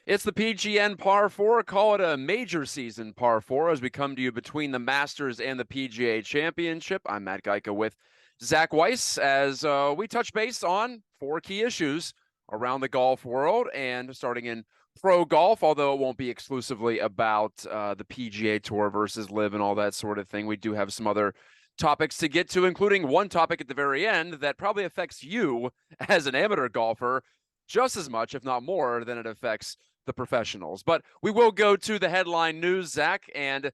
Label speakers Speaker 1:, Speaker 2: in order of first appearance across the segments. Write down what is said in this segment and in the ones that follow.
Speaker 1: It's the PGN Par 4. Call it a major season Par 4 as we come to you between the Masters and the PGA Championship. I'm Matt Gajtka with Zac Weiss as we touch base on four key issues around the golf world and starting in pro golf, although it won't be exclusively about the PGA Tour versus LIV and all that sort of thing. We do have some other topics to get to, including one topic at the very end that probably affects you as an amateur golfer just as much, if not more, than it affects the professionals. But we will go to the headline news, Zac, and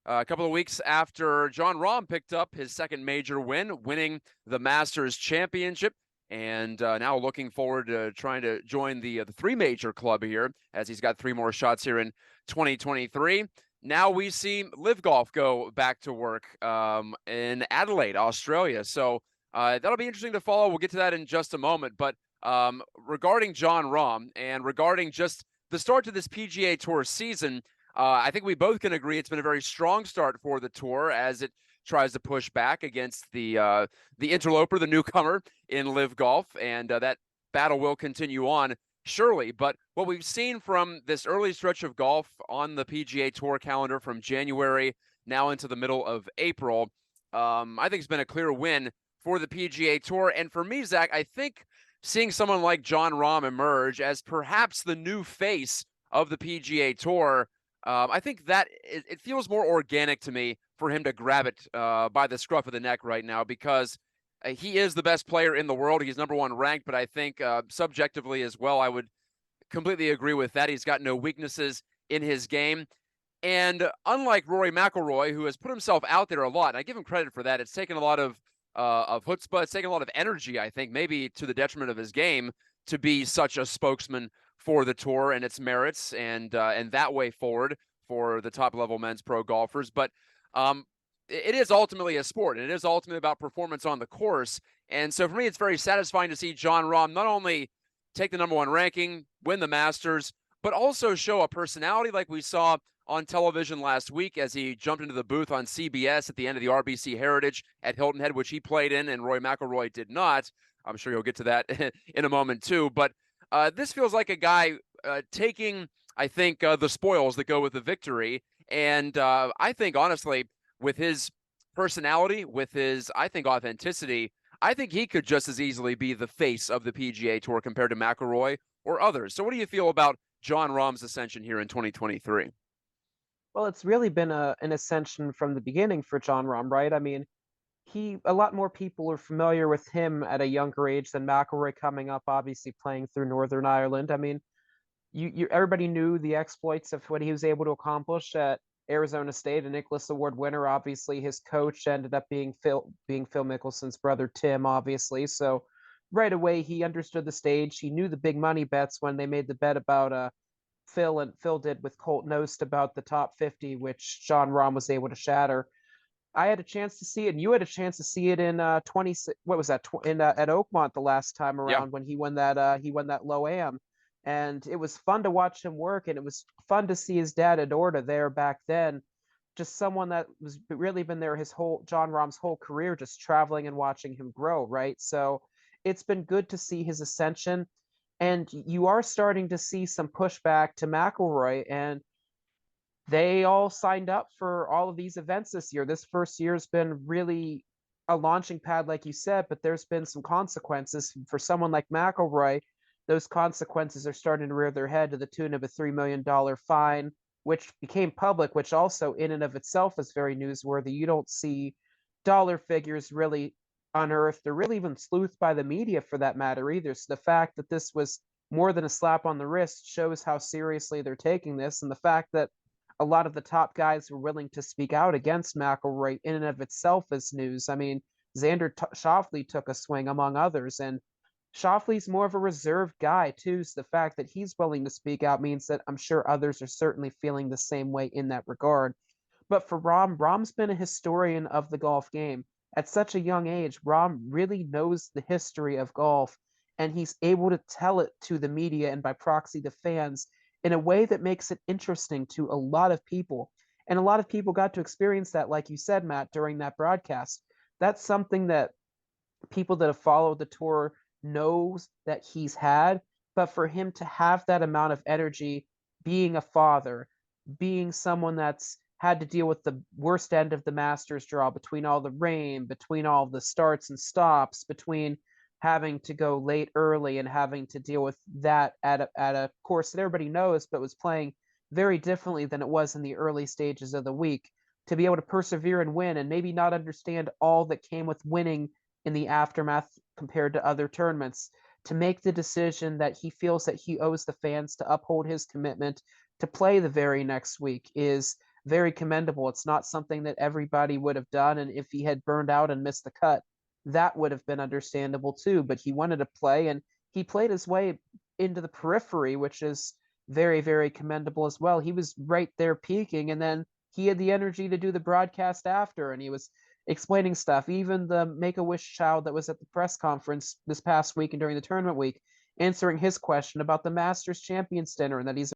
Speaker 1: a couple of weeks after Jon Rahm picked up his second major win, winning the Masters Championship, and now looking forward to trying to join the three major club here, as he's got three more shots here in 2023. Now we see LIV Golf go back to work in Adelaide, Australia. So that'll be interesting to follow. We'll get to that in just a moment. But regarding Jon Rahm and regarding just the start to this PGA Tour season, I think we both can agree it's been a very strong start for the tour as it tries to push back against the interloper, the newcomer in LIV Golf, and that battle will continue on surely. But what we've seen from this early stretch of golf on the PGA Tour calendar from January now into the middle of April, I think it's been a clear win for the PGA Tour. And for me, Zac, I think seeing someone like Jon Rahm emerge as perhaps the new face of the PGA Tour, I think that it feels more organic to me for him to grab it by the scruff of the neck right now, because he is the best player in the world. He's number one ranked, but I think subjectively as well, I would completely agree with that. He's got no weaknesses in his game. And unlike Rory McIlroy, who has put himself out there a lot, and I give him credit for that, it's taken a lot of chutzpah. It's taken a lot of energy, I think, maybe to the detriment of his game, to be such a spokesman for the tour and its merits and that way forward for the top level men's pro golfers. But it is ultimately a sport, and it is ultimately about performance on the course. And so for me, it's very satisfying to see Jon Rahm not only take the number one ranking, win the Masters, but also show a personality like we saw on television last week as he jumped into the booth on CBS at the end of the RBC Heritage at Hilton Head, which he played in and Rory McIlroy did not. I'm sure you'll get to that in a moment too. But this feels like a guy taking, I think, the spoils that go with the victory. And I think, honestly, with his personality, with his, I think, authenticity, I think he could just as easily be the face of the PGA Tour compared to McIlroy or others. So what do you feel about Jon Rahm's ascension here in 2023?
Speaker 2: Well, it's really been an ascension from the beginning for Jon Rahm, right? I mean, a lot more people are familiar with him at a younger age than McIlroy coming up, obviously playing through Northern Ireland. I mean, everybody knew the exploits of what he was able to accomplish at Arizona State, a Nicholas Award winner. Obviously, his coach ended up being Phil Mickelson's brother Tim, obviously. So right away he understood the stage. He knew the big money bets when they made the bet about Phil did with Colt Knost about the top 50, which Jon Rahm was able to shatter. I had a chance to see it, and you had a chance to see it in 20. What was that in at Oakmont the last time
Speaker 1: Yeah.
Speaker 2: around when he won that low am, and it was fun to watch him work, and it was fun to see his dad Adorta there back then, just someone that was really been there his whole Jon Rahm's whole career, just traveling and watching him grow, right? So it's been good to see his ascension, and you are starting to see some pushback to McIlroy, and they all signed up for all of these events this year. This first year has been really a launching pad, like you said, but there's been some consequences for someone like McIlroy. Those consequences are starting to rear their head to the tune of a $3 million fine, which became public, which also in and of itself is very newsworthy. You don't see dollar figures really unearthed or really even sleuthed by the media for that matter either. So the fact that this was more than a slap on the wrist shows how seriously they're taking this, and the fact that a lot of the top guys were willing to speak out against McIlroy in and of itself is news. I mean, Schauffele took a swing among others, and Schauffele's more of a reserved guy too. So the fact that he's willing to speak out means that I'm sure others are certainly feeling the same way in that regard. But for Rahm's been a historian of the golf game. At such a young age, Rahm really knows the history of golf, and he's able to tell it to the media and by proxy the fans in a way that makes it interesting to a lot of people. And a lot of people got to experience that, like you said, Matt, during that broadcast. That's something that people that have followed the tour knows that he's had. But for him to have that amount of energy being a father, being someone that's had to deal with the worst end of the Masters draw, between all the rain, between all the starts and stops, between having to go late early and having to deal with that at a course that everybody knows, but was playing very differently than it was in the early stages of the week. To be able to persevere and win, and maybe not understand all that came with winning in the aftermath compared to other tournaments, to make the decision that he feels that he owes the fans to uphold his commitment to play the very next week is very commendable. It's not something that everybody would have done, and if he had burned out and missed the cut, that would have been understandable too. But he wanted to play, and he played his way into the periphery, which is very, very commendable as well. He was right there peaking, and then he had the energy to do the broadcast after, and he was explaining stuff. Even the Make-A-Wish child that was at the press conference this past week and during the tournament week, answering his question about the Masters Champions dinner, and that he's